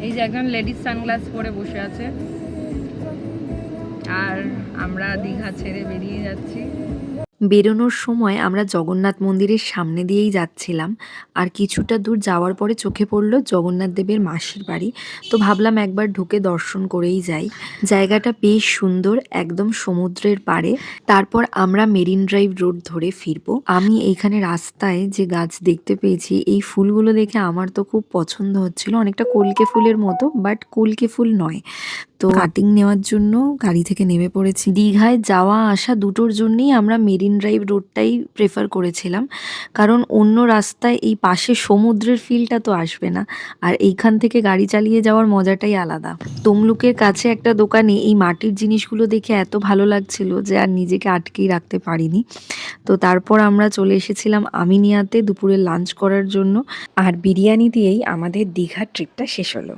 এই যে একজন লেডিস সানগ্লাস পরে বসে আছে, আর আমরা দীঘা ছেড়ে বেরিয়ে যাচ্ছি। বেরোনোর সময় আমরা জগন্নাথ মন্দিরের সামনে দিয়েই যাচ্ছিলাম, আর কিছুটা দূর যাওয়ার পরে চোখে পড়লো জগন্নাথ দেবের মাসির বাড়ি। তো ভাবলাম একবার ঢুকে দর্শন করেই যাই। জায়গাটা বেশ সুন্দর, একদম সমুদ্রের পাড়ে। তারপর আমরা মেরিন ড্রাইভ রোড ধরে ফিরবো। আমি এইখানে রাস্তায় যে গাছ দেখতে পেয়েছি, এই ফুলগুলো দেখে আমার তো খুব পছন্দ হচ্ছিল, অনেকটা কলকে ফুলের মতো, বাট কলকে ফুল নয়। তো কাটিং নেওয়ার জন্য গাড়ি থেকে নেমে পড়েছি। দীঘায় যাওয়া আসা দুটোর জন্যই আমরা মেরিন ড্রাইভ রোডটাই প্রেফার করেছিলাম, কারণ অন্য রাস্তায় এই পাশে সমুদ্রের ফিলটা তো আসবে না, আর এইখান থেকে গাড়ি চালিয়ে যাওয়ার মজাটাই আলাদা। তমলুকের কাছে একটা দোকানে এই মাটির জিনিসগুলো দেখে এত ভালো লাগছিল যে আর নিজেকে আটকেই রাখতে পারিনি। তো তারপর আমরা চলে এসেছিলাম আমিনিয়াতে দুপুরে লাঞ্চ করার জন্য, আর বিরিয়ানি দিয়েই আমাদের দীঘার ট্রিপটা শেষ হলো।